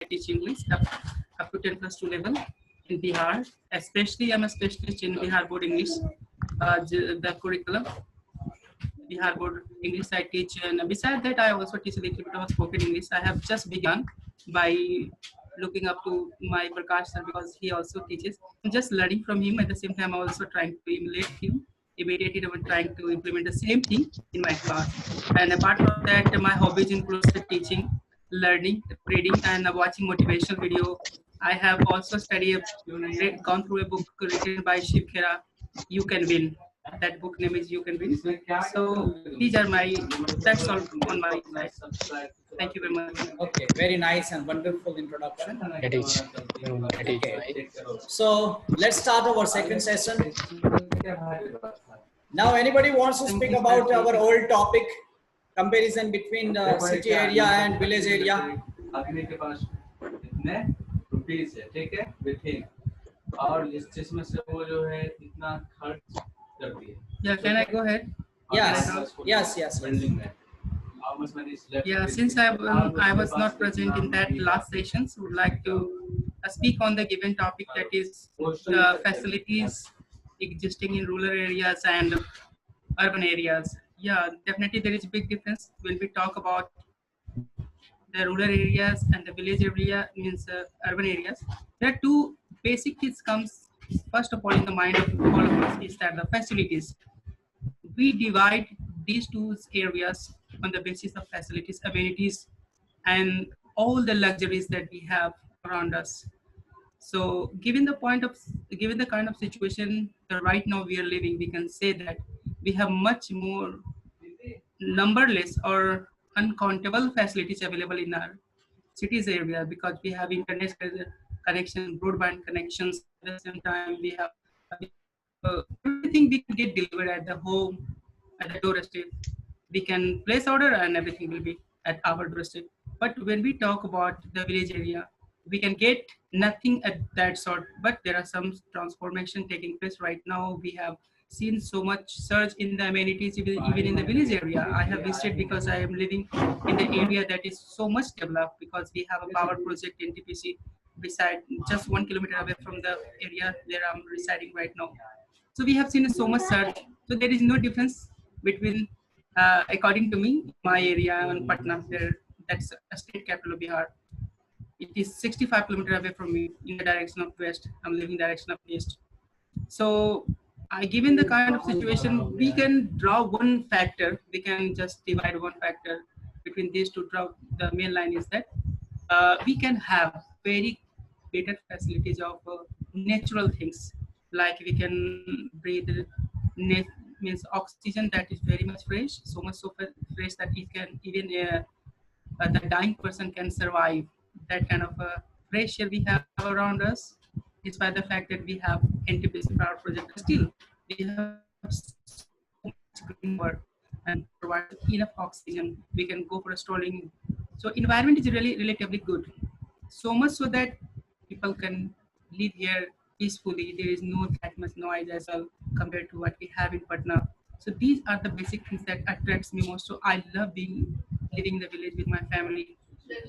teach English up to 10+2 level in Bihar. Especially, I'm a specialist in Bihar Board English, the curriculum. Bihar Board English I teach, and besides that, I also teach a little bit of spoken English. I have just begun by looking up to my Prakash sir because he also teaches. I'm just learning from him. At the same time, I'm also trying to emulate him. Immediately, I'm trying to implement the same thing in my class. And apart from that, my hobbies include the teaching, learning, reading, and watching motivational video. I have also gone through a book written by Shiv Khera, You Can Win. That book name is You Can Win. So these are that's all on my side. Thank you very much. Okay, very nice and wonderful introduction. It is. Okay. So let's start our second session. Now, anybody wants to speak about our old topic, comparison between the city area and village area? Yeah, can I go ahead? Yes. Yeah, since I was not present in that last session, so would like to speak on the given topic, that is the facilities existing in rural areas and urban areas. Yeah, definitely there is a big difference when we talk about the rural areas and the village area, means urban areas. There are two basic things comes first of all in the mind of all of us, is that the facilities. We divide these two areas on the basis of facilities, amenities, and all the luxuries that we have around us. So given the kind of situation that right now we are living, we can say that we have much more numberless or uncountable facilities available in our cities area, because we have internet connection, broadband connections. At the same time, we have everything we can get delivered at the home, at the doorstep. We can place order and everything will be at our doorstep. But when we talk about the village area, we can get nothing at that sort. But there are some transformation taking place right now. We have seen so much surge in the amenities even in the village area. I have visited because I am living in the area that is so much developed, because we have a power project in TPC beside just 1 kilometer away from the area where I'm residing right now. So we have seen so much surge. So there is no difference between, according to me, my area and Patna, that's a state capital of Bihar. It is 65 kilometers away from me in the direction of west. I'm living direction of east. So given the kind of situation, we can draw one factor. We can just divide one factor between these two. Draw the main line is that we can have very better facilities of natural things, like we can breathe means oxygen that is very much fresh, so much so fresh that it can even the dying person can survive. That kind of fresh air we have around us, despite the fact that we have NTPC power project. Still, we have so much green work and provide enough oxygen. We can go for a strolling. So environment is really relatively good. So much so that people can live here peacefully. There is no that much noise as well compared to what we have in Patna. So these are the basic things that attracts me most. So I love living in the village with my family.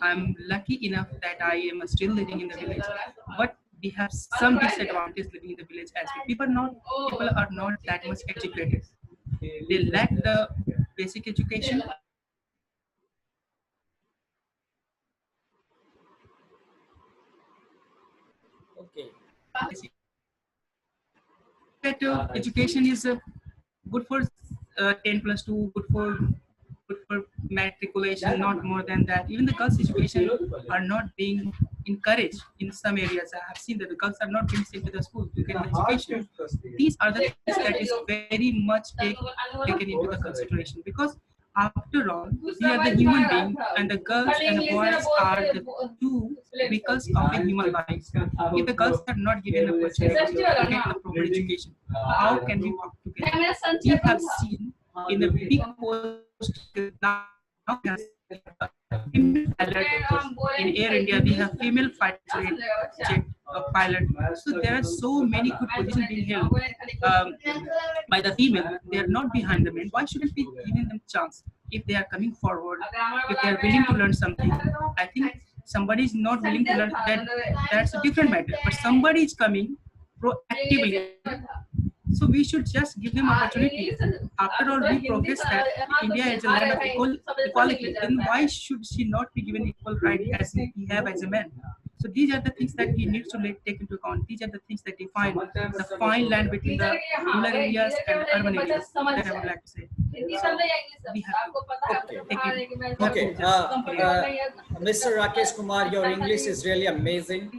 I'm lucky enough that I am still living in the village, but we have some disadvantages living in the village as well. People are not that much educated. They lack the basic education. Okay. That education is good for 10+2, good for matriculation, not more than that. Even the girls' education are not being encouraged in some areas. I have seen that the girls are not being sent to the school to get an education. These are the things that is very much taken into the consideration, because after all, we are the human being, and the girls and the boys are the two vehicles of a human life. If the girls are not given the opportunity to get the proper education, how can we work together? We have seen in the big post now pilot in Air India, we have female fighter jet pilot. So there are so many good positions being held by the female. They are not behind the men. Why shouldn't we give them chance if they are coming forward, if they are willing to learn something? I think somebody is not willing to learn, that's a different matter. But somebody is coming proactively, so we should just give them opportunity. After all, we profess that India is a land of equality. Then why should she not be given equal right as we have as a man? So these are the things that we need to take into account. These are the things that define the fine line between the rural areas and urban areas. That I would like to say. We have to take it. Okay. Mr. Rakesh Kumar, your English is really amazing,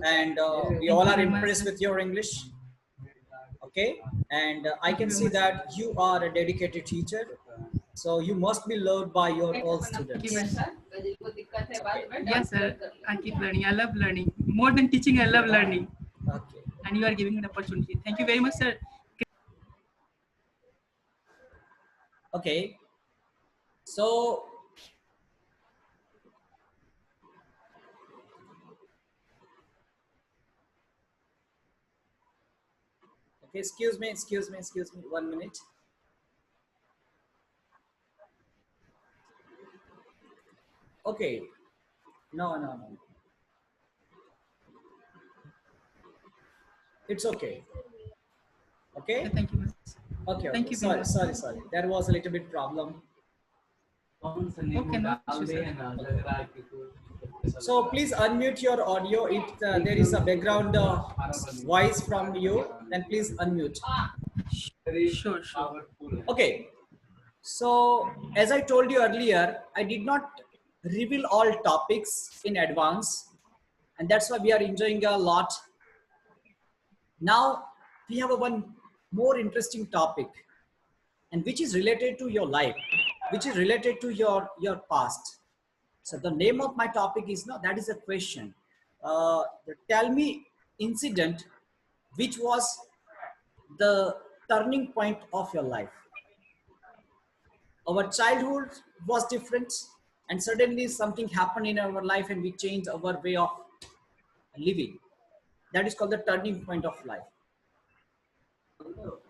and we all are impressed with your English. Okay, and I can see that you are a dedicated teacher, so you must be loved by your all students. Yes, sir. I keep learning. I love learning. More than teaching, I love learning. Okay. And you are giving me an opportunity. Thank you very much, sir. Okay. So, okay, excuse me, 1 minute. Okay. No. It's okay. Okay. Thank you. Okay. Thank you. Sorry. There was a little bit problem. Okay, no issue, sir. So please unmute your audio. If there is a background voice from you, then please unmute. Sure. Okay. So as I told you earlier, I did not reveal all topics in advance, and that's why we are enjoying a lot. Now we have one more interesting topic, and which is related to your life, which is related to your past. So the name of my topic is that is a question. Tell me incident which was the turning point of your life. Our childhood was different, and suddenly something happened in our life and we changed our way of living. That is called the turning point of life.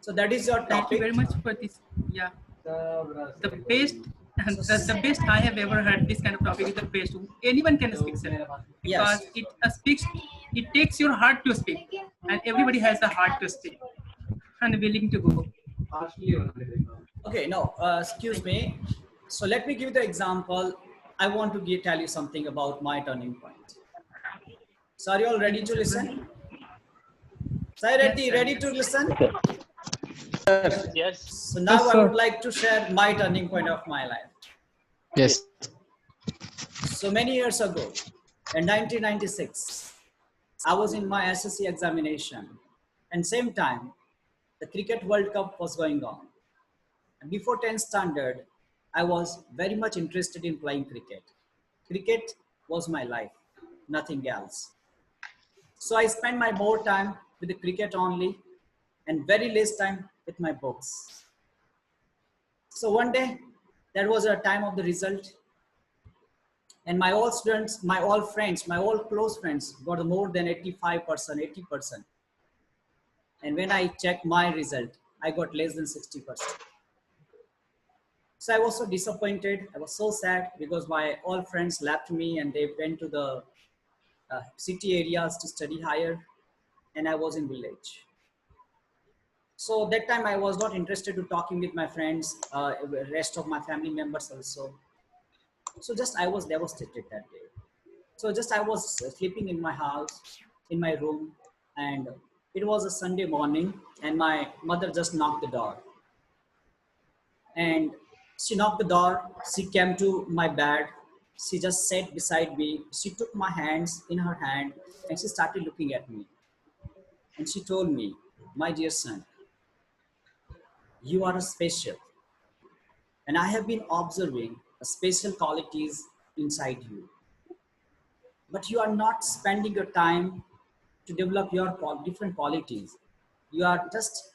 So that is your topic. Thank you very much for this. Yeah. The best I have ever heard. This kind of topic is the best. Anyone can speak, sir. Because it takes your heart to speak, and everybody has a heart to speak and willing to go. Okay, no, excuse me. So let me give you the example. I want to tell you something about my turning point. So are you all ready to listen? Sai ready to listen? Yes. So now I would like to share my turning point of my life. Yes. So many years ago, in 1996, I was in my SSC examination, and same time, the Cricket World Cup was going on. And before 10th standard, I was very much interested in playing cricket. Cricket was my life, nothing else. So I spent my more time with the cricket only, and very less time with my books. So one day, there was a time of the result, and my all students, my all friends, my all close friends got more than 85%, 80%. And when I checked my result, I got less than 60%. So I was so disappointed. I was so sad because my all friends left me and they went to the city areas to study higher, and I was in village. So that time I was not interested to talking with my friends, rest of my family members also. So just I was devastated that day. So just I was sleeping in my house, in my room, and it was a Sunday morning, and my mother just knocked the door. And she knocked the door, she came to my bed, she just sat beside me, she took my hands in her hand, and she started looking at me. And she told me, my dear son, you are special. And I have been observing the special qualities inside you. But you are not spending your time to develop your different qualities. You are just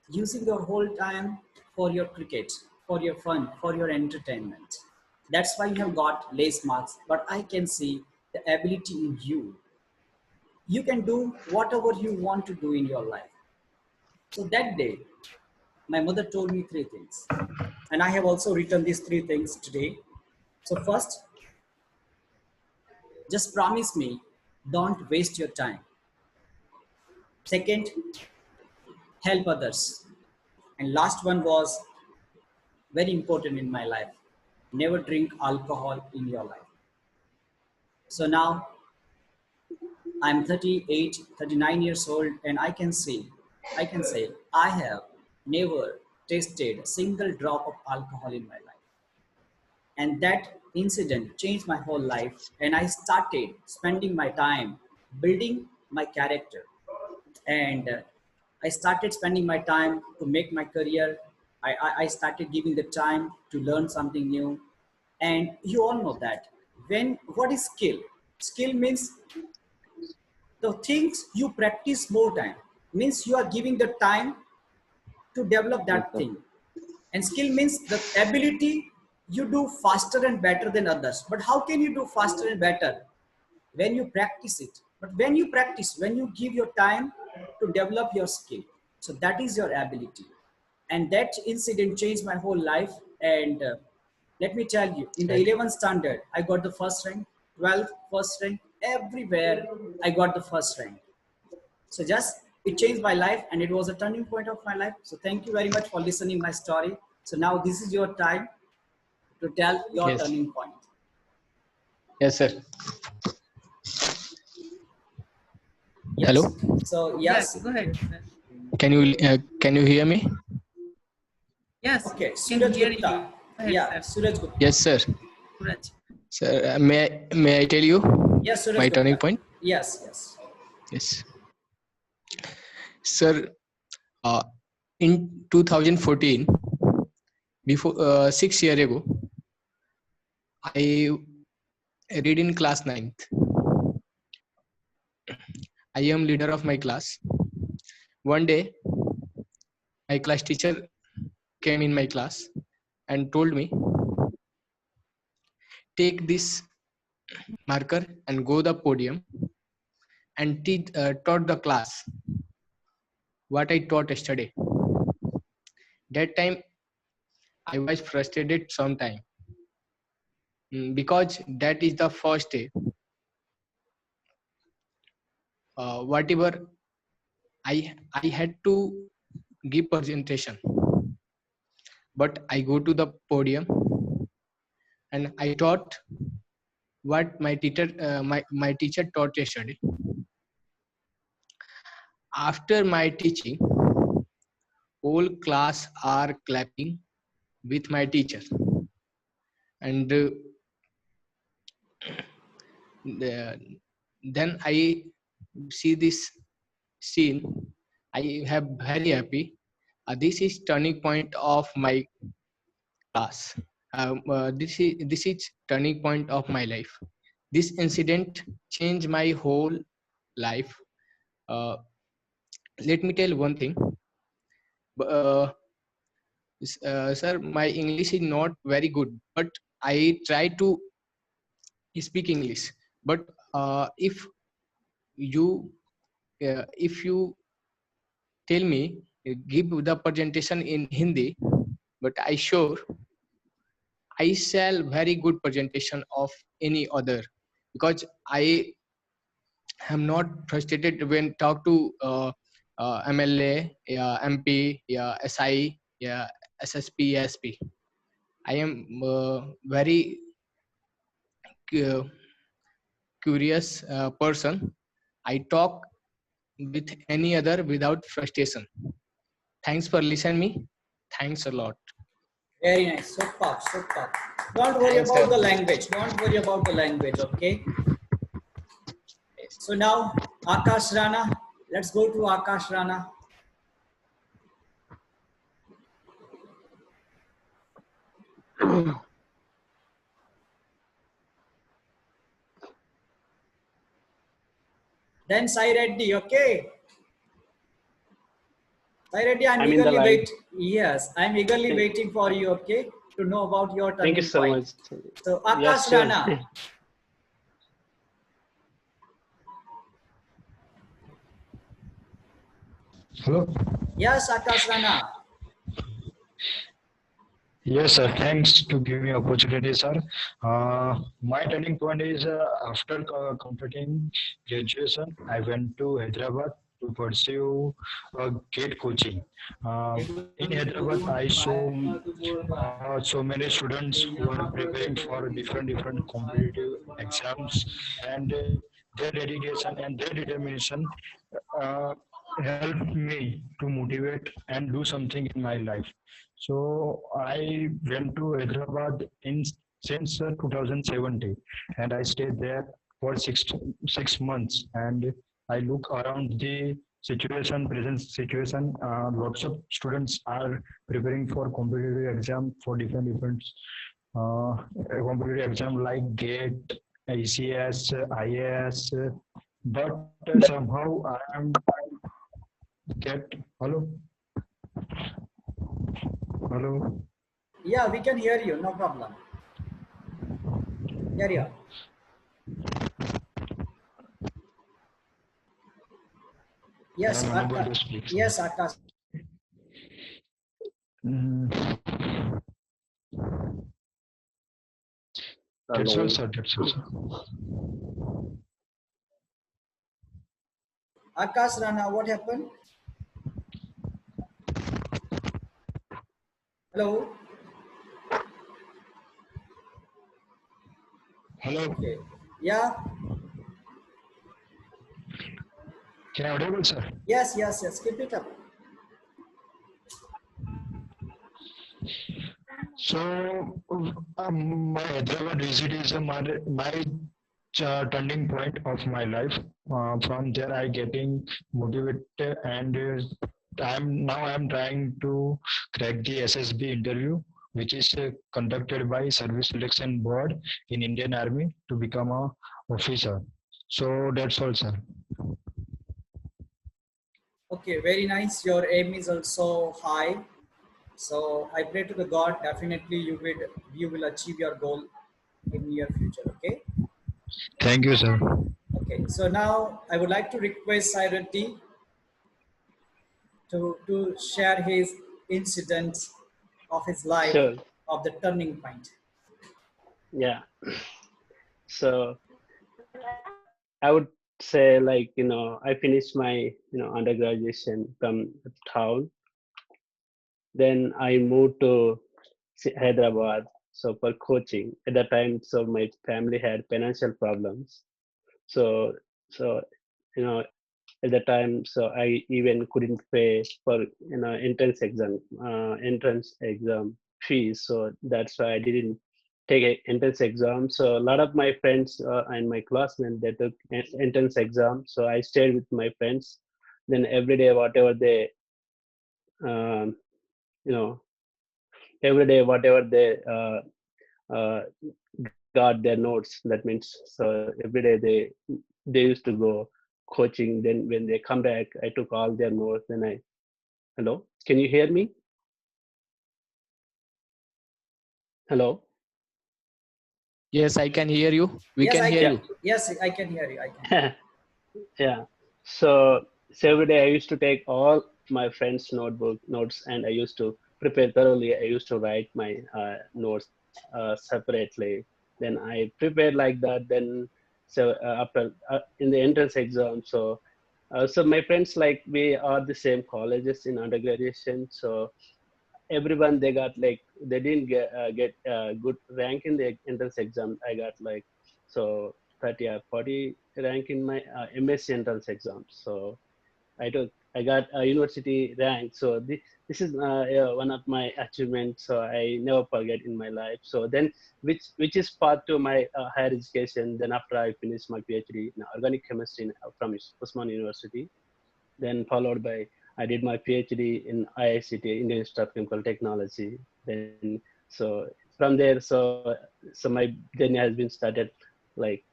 using your whole time for your cricket, for your fun, for your entertainment. That's why you have got less marks. But I can see the ability in you. You can do whatever you want to do in your life. So that day, my mother told me 3 things. And I have also written these 3 things today. So first, just promise me, don't waste your time. Second, help others. And last one was very important in my life. Never drink alcohol in your life. So now I'm 38, 39 years old, and I can say I have never tasted a single drop of alcohol in my life. And that incident changed my whole life, and I started spending my time building my character. And I started spending my time to make my career. I started giving the time to learn something new. And you all know that when what is skill? Skill means the things you practice more time, means you are giving the time to develop Yes, that sir. thing. And skill means the ability you do faster and better than others. But how can you do faster and better? When you practice it. But when you practice, when you give your time to develop your skill, so that is your ability. And that incident changed my whole life. And let me tell you, in the Right. 11th standard I got the first rank, 12th first rank, everywhere I got the first rank. So just it changed my life, and it was a turning point of my life. So thank you very much for listening my story. So now this is your time to tell your Yes. turning point. Yes, sir. Yes. Hello. So Yeah, yes. go ahead. Can you hear me? Yes, Okay, can Suraj hear you. Gupta. Go ahead, Yeah, sir. Suraj Gupta. Yes, sir. Suraj. Sir, may I tell you Yes, Suraj my Gupta. turning point? Yes, yes. Yes, sir. Uh, in 2014, before 6 years ago, I read in class 9th. I am leader of my class. One day, my class teacher came in my class and told me, take this marker and go the podium and taught the class what I taught yesterday. That time I was frustrated sometime because that is the first day. Whatever I had to give presentation, but I go to the podium and I taught what my teacher taught yesterday. After my teaching, whole class are clapping with my teacher, and then I see this scene. I am very happy. This is turning point of my class. This is turning point of my life. This incident changed my whole life. Uh, Let me tell one thing. Uh, Sir, my English is not very good, but I try to speak English. But you if you tell me give the presentation in Hindi, but I sure I sell very good presentation of any other, because I am not frustrated when talk to MLA, yeah, MP, yeah, SI, yeah, SSP, ASP. I am very cu- curious person. I talk with any other without frustration. Thanks for listening me. Thanks a lot. Very nice. Super, super. Don't worry Thanks, about sir. the language. Don't worry about the language, okay? So now, Akash Rana. Let's go to Akash Rana. Then Sai Reddy, okay? Sai Reddy, I'm I'm in the eagerly line. Yes, I'm eagerly Thank, waiting for you, okay? To know about your thank you turning so point. much. So Yes, Akash sure. Rana. Hello. Yes, Akash Rana. Yes, sir. Thanks to give me opportunity, sir. My turning point is after completing graduation, I went to Hyderabad to pursue GATE coaching. In Hyderabad, I saw so many students who are preparing for different competitive exams, and their dedication and their determination uh, helped me to motivate and do something in my life. So I went to Hyderabad in since 2017, and I stayed there for 6 months. And I look around the situation, present situation. Lots of students are preparing for competitive exam for different uh, competitive exam like GATE, ACS, IAS. But somehow I am get hello hello. Yeah, we can hear you. No problem. Carry on. I Yes, am unable to speak, sir. Yes, Akash. Mm, that's all, Hello. sir. That's all, sir. Akash Rana, what happened? Hello. Hello. Okay. Yeah. Can I audible, sir? Yes. Keep it up. So, my Hyderabad visit is my turning point of my life. From there, I getting motivated, and I'm trying to crack the SSB interview, which is conducted by Service Selection Board in Indian Army to become a officer. So that's all, sir. Okay, very nice. Your aim is also high. So I pray to the God. Definitely, you will achieve your goal in near future. Okay. Thank you, sir. Okay. So now I would like to request Sairati to share his incidents of his life Sure. of the turning point. Yeah. So I would say, like, I finished my, undergraduation from town. Then I moved to Hyderabad. So for coaching at that time, so my family had financial problems. So, so, you know, at the time, so I even couldn't pay for, entrance exam fees. So that's why I didn't take a entrance exam. So a lot of my friends and my classmates, they took entrance exam. So I stayed with my friends. Then every day, whatever they, um, you know, every day, whatever they uh, got their notes. That means, so every day they used to go coaching. Then when they come back, I took all their notes. Then hello, can you hear me? Hello. Yes, I can hear you. We Yes, can I hear can. Yeah. you. Yes, I can hear you. I can. Yeah. So every day I used to take all my friends' notebook notes, and I used to prepare thoroughly. I used to write my notes separately. Then I prepared like that. Then so after in the entrance exam, so my friends, like, we are the same colleges in undergraduation. So everyone, they got like, they didn't get good rank in the entrance exam. I got like, so 30 or 40 rank in my MSc entrance exam. So I got a university rank. So this is yeah, one of my achievements. So I never forget in my life. So then, which is part to my higher education. Then after I finished my PhD in organic chemistry from Usman University, then followed by, I did my PhD in IICT, Indian Institute of Chemical Technology. Then so from there, so my journey has been started, like,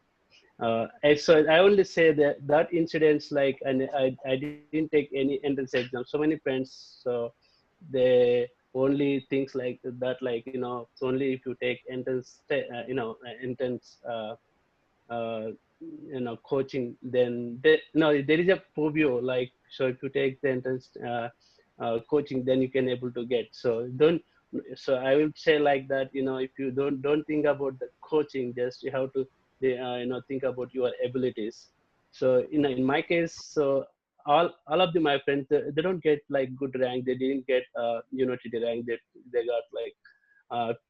so I only say that that incidents, like, and I didn't take any entrance exam. So many friends, so they only things like that, like, only if you take entrance, entrance, coaching, then no, there is a preview, like, so if you take the entrance coaching, then you can able to get. So So I will say like that, if you don't think about the coaching, just you have to think about your abilities. So in my case, so all of my friends, they don't get like good rank, they didn't get university rank, they got like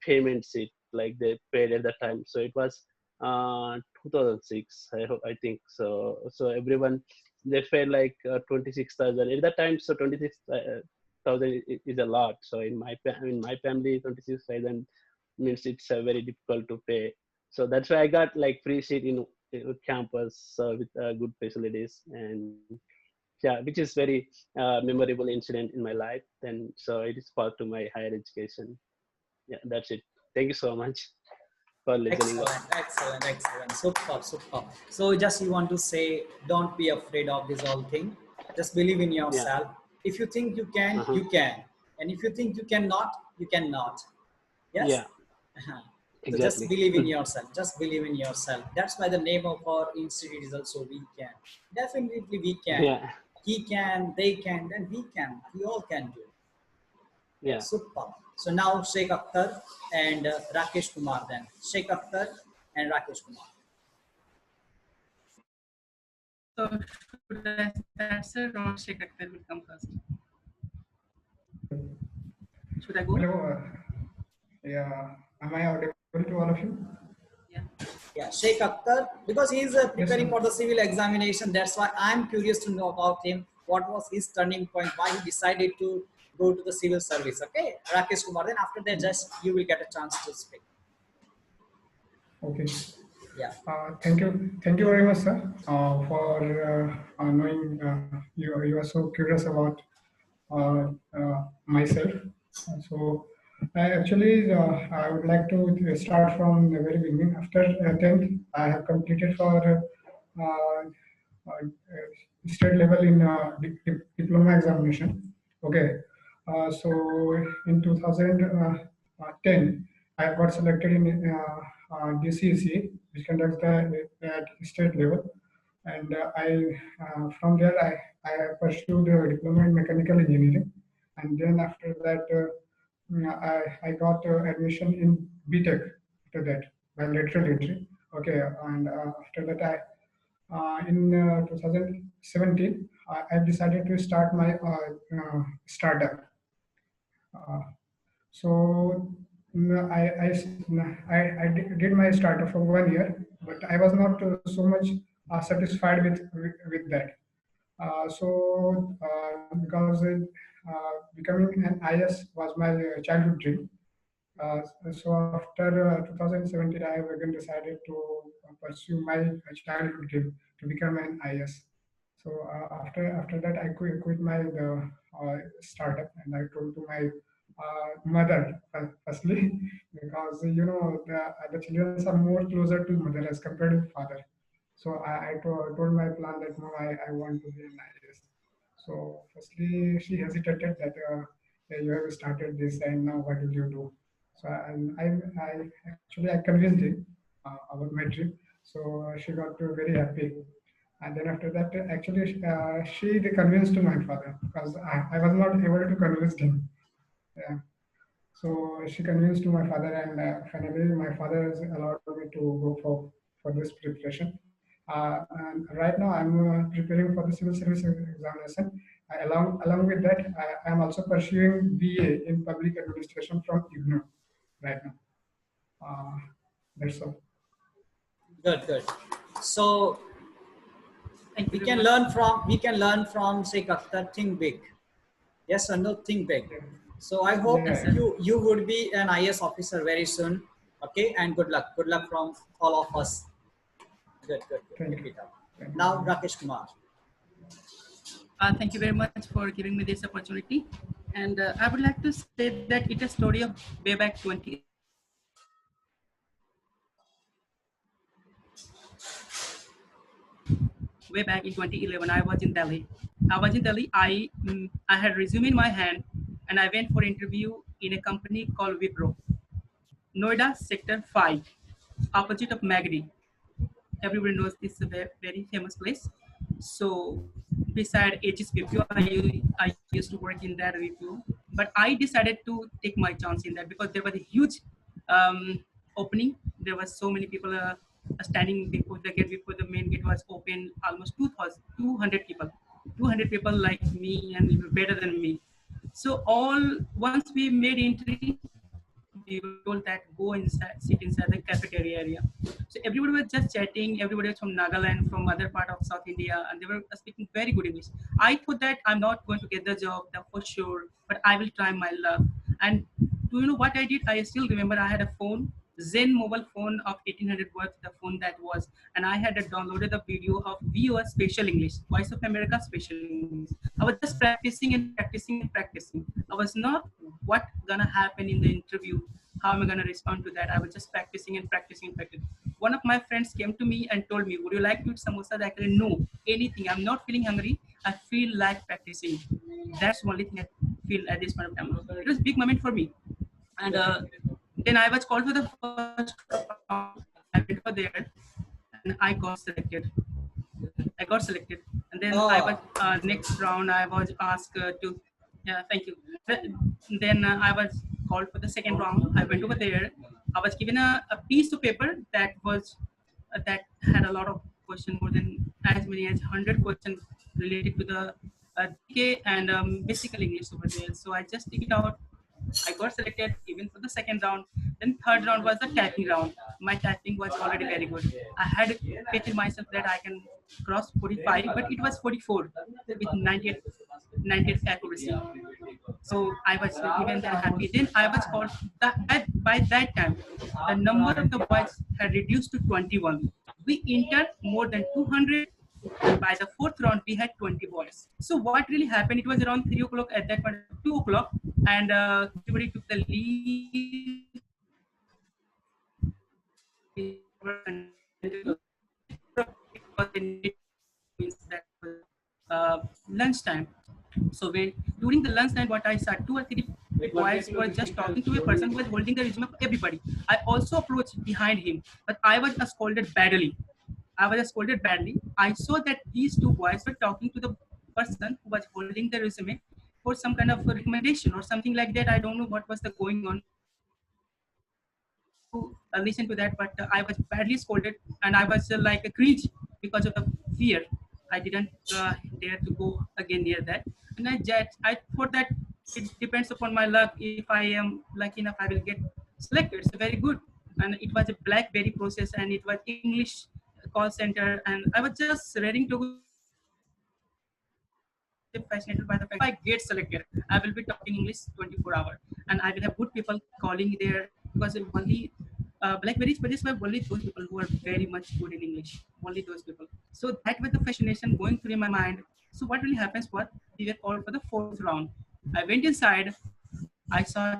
payment seat, like they paid at the time. So it was 2006, I think. So everyone, they paid like 26,000 at that time. So 26,000 is a lot. So in my family, 26,000 means it's very difficult to pay. So that's why I got like free seat in campus with good facilities, and yeah, which is very memorable incident in my life. And so it is part to my higher education. Yeah, that's it. Thank you so much for listening. Excellent, excellent, excellent. Super, super. So just you want to say, don't be afraid of this whole thing. Just believe in Yeah. yourself. If you think you can, Uh-huh. you can. And if you think you cannot, you cannot. Yes? Yeah, So just exactly. believe in yourself. Just believe in yourself. That's why the name of our institute is also We Can. Definitely we can. Yeah, He can, they can, then we can. We all can do. yeah. Super. So now Sheikh Akhtar and Rakesh Kumar then. Sheikh Akhtar and Rakesh Kumar. So should I start, sir, or Sheikh Akhtar will come first? Should I go? Hello. Yeah. Am I audible to all of you? Yeah. Yeah, Sheikh Akhtar, because he is preparing sir. for the civil examination. That's why I'm curious to know about him. What was his turning point? Why he decided to go to the civil service? Okay, Rakesh Kumar. Then after that, just you will get a chance to speak. Okay. Yeah. Thank you. Thank you very much, sir, for knowing you are so curious about myself. So I would like to start from the very beginning. After 10th, I have completed for state level in diploma examination. Okay. So in 2010, I got selected in DCEC, which conducts the at state level, and I from there I pursued a diploma in mechanical engineering, and then after that I got admission in BTech after that by lateral entry. Okay, and after that in 2017 I decided to start my startup. Uh, so did my startup for 1 year, but I was not so much satisfied with that. Because becoming an IS was my childhood dream. Uh, so after 2017, I have again decided to pursue my childhood dream to become an IS. So after that, I quit my startup, and I told to my mother firstly, because the children are more closer to mother as compared to father. So I told my plan that no, I want to be an IS. So firstly, she hesitated that you have started this, and now what will you do? So I convinced him about my dream. So she got very happy. And then after that, actually, she convinced to my father because I was not able to convince him. Yeah. So she convinced to my father, and finally my father has allowed me to go for this preparation. And right now I'm preparing for the civil service examination. Along with that, I am also pursuing BA in public administration from IGNOU right now. That's all. Good, good. So Thank we you can very much. learn from Sheikh Akhtar. Think big. Yes or no? Think big. Yeah. So I hope Yeah. you would be an IS officer very soon. Okay, and good luck. Good luck from all of us. Good, good, good. Thank Keep you. it up. Thank you. Now Rakesh Kumar. Thank you very much for giving me this opportunity. And I would like to say that it's a story of way back 20. Way back in 2011, I was in Delhi. I had resume in my hand, and I went for interview in a company called Wipro, Noida Sector 5, opposite of Magadi. Everybody knows this is a very famous place. So beside Aegis BPO, I used to work in that BPO. but I decided to take my chance in that because there was a huge opening. There was so many people standing before the gate, before the main gate was open, almost 200 people, 200 people like me and even better than me. So once we made entry, we were told that go inside, sit inside the cafeteria area. So everybody was just chatting. Everybody was from Nagaland, from other part of South India, and they were speaking very good English. I thought that I'm not going to get the job, that for sure, but I will try my luck. And do you know what I did? I still remember I had a phone, Zen mobile phone of 1800 worth, the phone that was, and I had downloaded a video of VOA Special English, Voice of America Special English. I was just practicing and practicing and practicing. I was not what gonna happen in the interview, how am I gonna respond to that. I was just practicing and practicing and practicing. One of my friends came to me and told me, would you like to eat samosa? I said, no, anything. I'm not feeling hungry. I feel like practicing. That's the only thing I feel at this point of time. It was a big moment for me. And then I was called for the first round. I went over there and I got selected. And then I was next round. I was asked to, yeah, thank you. Then I was called for the second round. I went over there. I was given a piece of paper that was that had a lot of questions, more than as many as 100 questions related to the DK and basic English over there. So I just took it out. I got selected even for the second round. Then third round was the typing round. My typing was already very good. I had faith in myself that I can cross 45, but it was 44 with 98 accuracy. So I was even then happy. Then I was called by that time, the number of the boys had reduced to 21. We entered more than 200. By the fourth round, we had 20 boys. So what really happened? It was around 3 o'clock at that point, 2 o'clock, and everybody took the leave. Lunchtime. So when during the lunchtime, what I saw, 2 or 3 boys were just talking to a person who was holding the resume of everybody. I also approached behind him, but I was scolded badly. I saw that these two boys were talking to the person who was holding the resume for some kind of a recommendation or something like that. I don't know what was the going on to listen to that, but I was badly scolded and I was like a cringe because of the fear. I didn't dare to go again near that. And I thought that it depends upon my luck. If I am lucky enough, I will get selected. It's very good. And it was a BlackBerry process and it was English call center. And I was just ready to go. Fascinated by the fact if I get selected, I will be talking English 24 hours and I will have good people calling there because only BlackBerry is purchased by only those people who are very much good in English, only those people. So that was the fascination going through my mind. So what really happens was we were called for the fourth round. I went inside, I saw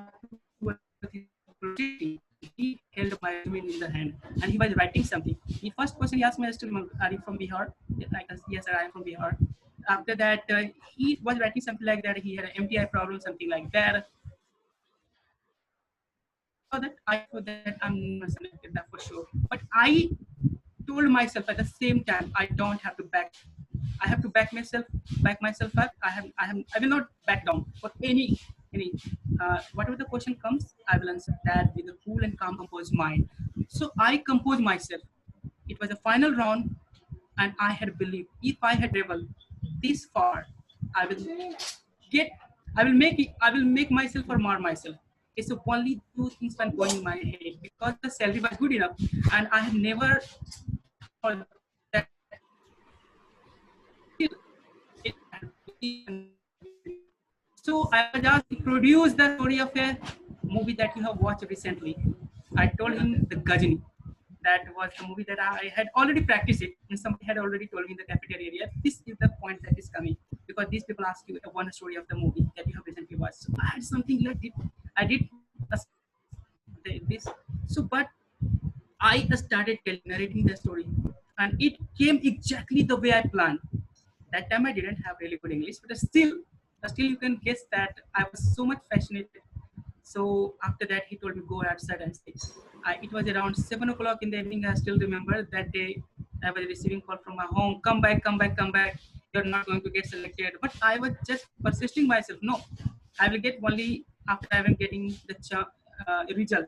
he held my resume in the hand and he was writing something. The first question he asked me, I still remember, are you from Bihar? Yes, sir, I am from Bihar. After that, he was writing something like that. He had an MTI problem, something like that. So that I thought that I'm not selected that for sure. But I told myself at the same time, I don't have to back. I have to back myself up. I will not back down for any. Whatever the question comes, I will answer that with a cool and calm, composed mind. So I composed myself. It was the final round, and I had believed if I had traveled this far, I will make myself or mar myself. It's only two things were going in my head because the salary was good enough, and I have never thought that. So I was asked to produce the story of a movie that you have watched recently. I told him the Gajini. That was the movie that I had already practiced it, and somebody had already told me in the cafeteria area. This is the point that is coming because these people ask you one story of the movie that you have recently watched. So I had something like it. I did this. So, but I started narrating the story, and it came exactly the way I planned. That time I didn't have really good English, but still you can guess that I was so much fascinated. So after that, he told me go outside and sit. It was around 7 o'clock in the evening. I still remember that day. I was receiving call from my home. Come back. You're not going to get selected. But I was just persisting myself. No, I will get only after I am getting the result.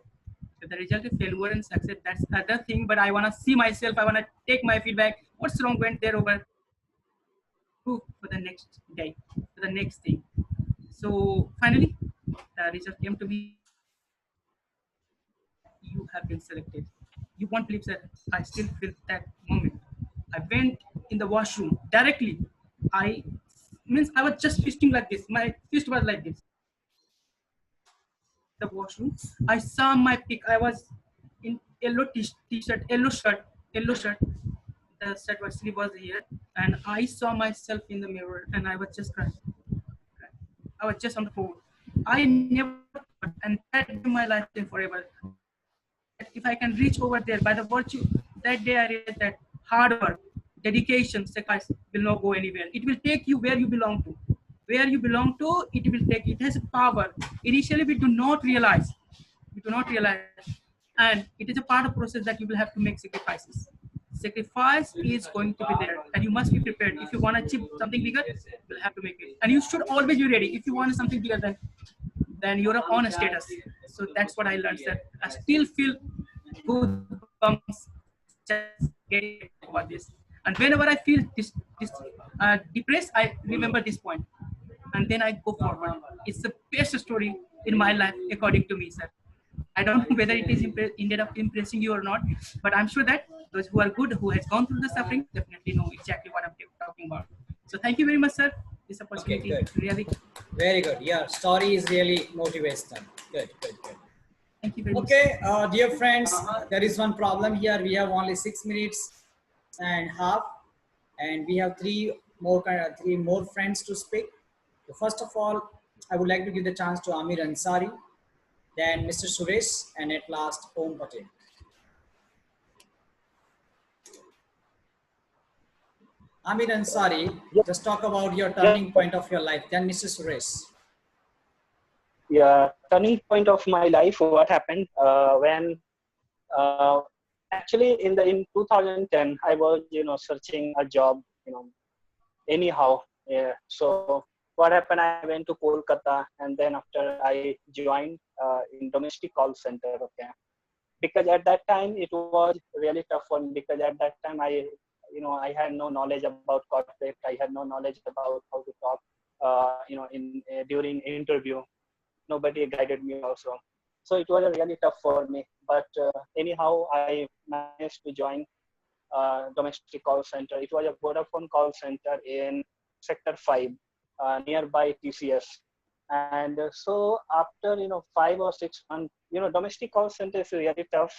If the result is failure and success, that's other thing. But I want to see myself. I want to take my feedback. What's wrong? Went there over for the next day, for the next thing. So finally, the result came to me. You have been selected. You won't believe that I still feel that moment. I went in the washroom directly. I means I was just fisting like this. My fist was like this. The washroom. I saw my pic. I was in yellow t-shirt, yellow shirt. The shirt was sleeve was here, and I saw myself in the mirror, and I was just crying. I was just on the floor. I never thought, and that day my life in forever. If I can reach over there by the virtue, that day I realized that hard work, dedication, sacrifice will not go anywhere. It will take you where you belong to. Where you belong to, it will take. It has power. Initially, we do not realize. We do not realize, and it is a part of process that you will have to make sacrifices. Sacrifice is going to be there, and you must be prepared. If you want to achieve something bigger, you will have to make it, and you should always be ready. If you want something bigger than your own status. So that's what I learned. That I still feel goosebumps just getting about this. And whenever I feel depressed, I remember this point, and then I go forward. It's the best story in my life, according to me, sir. I don't know whether it is ended up impressing you or not, but I'm sure that those who are good, who has gone through the suffering, definitely know exactly what I'm talking about. So thank you very much, sir. This opportunity really. Very good. Your story is really motivational. Good, good, good. Thank you very much. Okay, dear friends, there is one problem here. We have only 6 minutes and half, and we have three more friends to speak. So first of all, I would like to give the chance to Amir Ansari, then Mr. Suresh, and at last Om Patel. Amir Ansari, just talk about your turning point of your life. Then Mr. Suresh. Yeah, turning point of my life. What happened when actually in 2010 I was searching a job anyhow. Yeah. So what happened? I went to Kolkata, and then after I joined in domestic call center. Okay, because at that time it was really tough for me, because at that time I had no knowledge about corporate. I had no knowledge about how to talk during interview. Nobody guided me also, so it was really tough for me. But anyhow, I managed to join domestic call center. It was a Vodafone call center in sector 5 nearby TCS. And so after 5 or 6 months, domestic call center is really tough.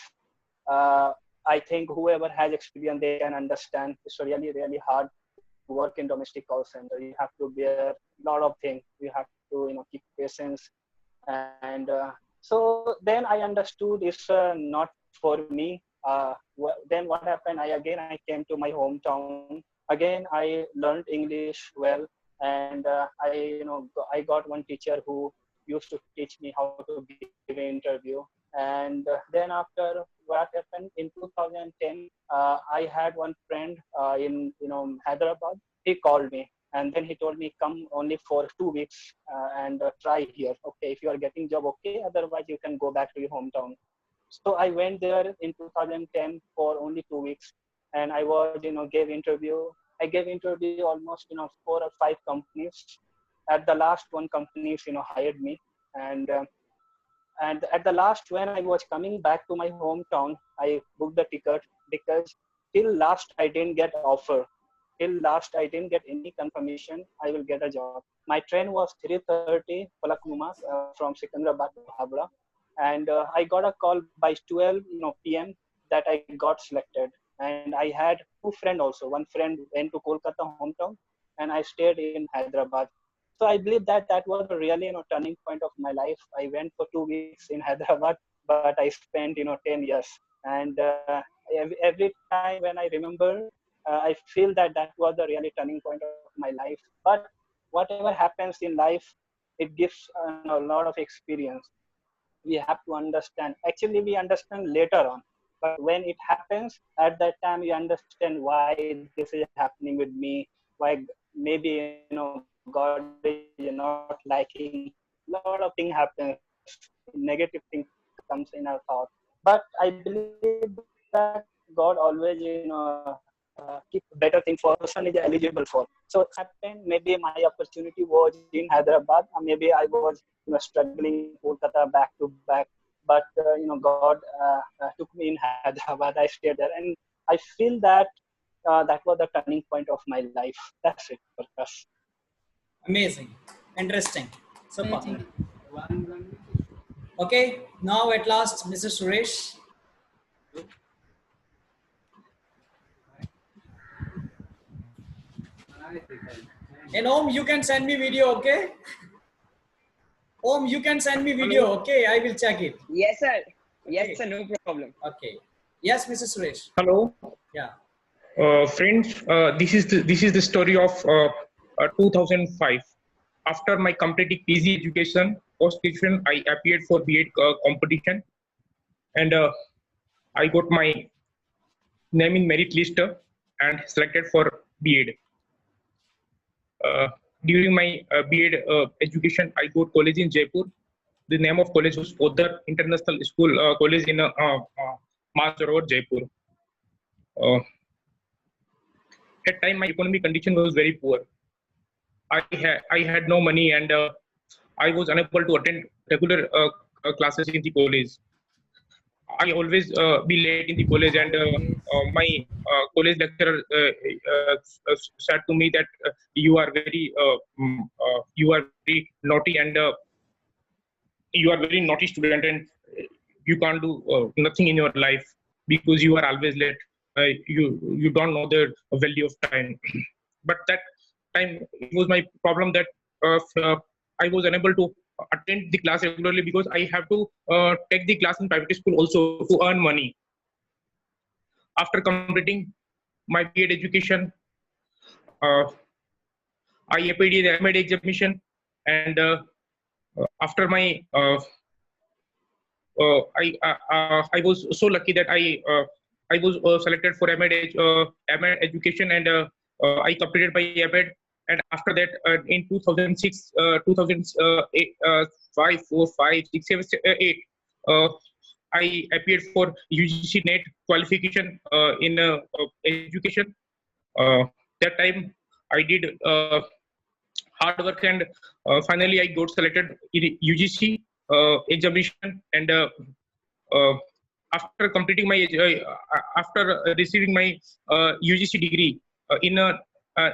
I think whoever has experience, they can understand. It's really, really hard to work in domestic call center. You have to bear a lot of things. You have to keep patience. And so then I understood it's not for me. Then what happened? I came to my hometown. Again, I learned English well, and I got one teacher who used to teach me how to give an interview. And then after what happened in 2010, I had one friend in Hyderabad. He called me, and then he told me, come only for 2 weeks and try here. Okay, if you are getting job, okay. Otherwise, you can go back to your hometown. So I went there in 2010 for only 2 weeks, and I was gave interview. I gave interview almost 4 or 5 companies. At the last, one company hired me, and at the last, when I was coming back to my hometown, I booked the ticket, because till last I didn't get offer. Till last I didn't get any confirmation I will get a job. My train was 3:30 Falaknuma from Secunderabad to Habra, and I got a call by 12 p.m. that I got selected. And I had 2 friends also. One friend went to Kolkata hometown, and I stayed in Hyderabad. So I believe that was a really turning point of my life. I went for 2 weeks in Hyderabad, but I spent 10 years. And every time when I remember, I feel that was the really turning point of my life. But whatever happens in life, it gives a lot of experience. We have to understand. Actually, we understand later on. But when it happens, at that time, you understand why this is happening with me. Why maybe God is not liking me lot of things happen. Negative thing comes in our thought. But I believe that God always, keep better thing for person is eligible for. So it happened. Maybe my opportunity was in Hyderabad. Maybe I was, struggling in Kolkata back to back. But God took me in Hyderabad. I stayed there, and I feel that that was the turning point of my life. That's it, Prakash. Amazing. Interesting. Super. Amazing. Okay, now at last, Mr. Suresh. And Om, you can send me video, okay? Om, you can send me video, okay? I will check it. Yes, sir. Yes, Okay. sir. No problem. Okay. Yes, Mr. Suresh. Hello, Yeah. friends. This is the story of 2005. After my completing PG education, post graduation, I appeared for B.Ed competition, and I got my name in merit list and selected for B.Ed. During my B.Ed education, I got college in Jaipur. The name of college was Podar International School College in Masarovar, Jaipur. At time, my economic condition was very poor. I had no money, and I was unable to attend regular classes in the college. I always be late in the college, and my college lecturer said to me that you are very naughty, and you are very naughty student, and you can't do nothing in your life because you are always late. You don't know the value of time. But that time it was my problem that I was unable to attend the class regularly because I have to take the class in private school also to earn money. After completing my B.Ed education, I applied the M.Ed examination, and after my I was so lucky that I was selected for M.Ed education, and I completed my M.Ed. And after that, in 2006, 2008, 5, 4, 5, 6, 7, 8, I appeared for UGC NET qualification in education. That time, I did hard work, and finally, I got selected in UGC examination. And after completing my, after receiving my UGC degree in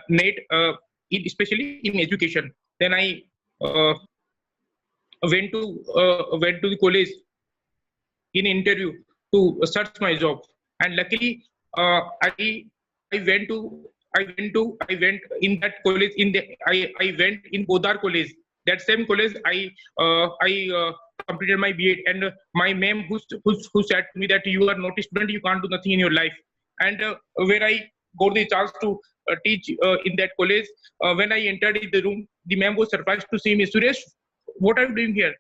NET, especially in education, then I went to the college in interview to search my job, and luckily I went in that college. I went in Podar college. That same college I completed my B.Ed, and my ma'am who said to me that you are not a student, you can't do nothing in your life. And where I got the chance to teach in that college, when I entered in the room, the ma'am was surprised to see me. Suresh, what are you doing here?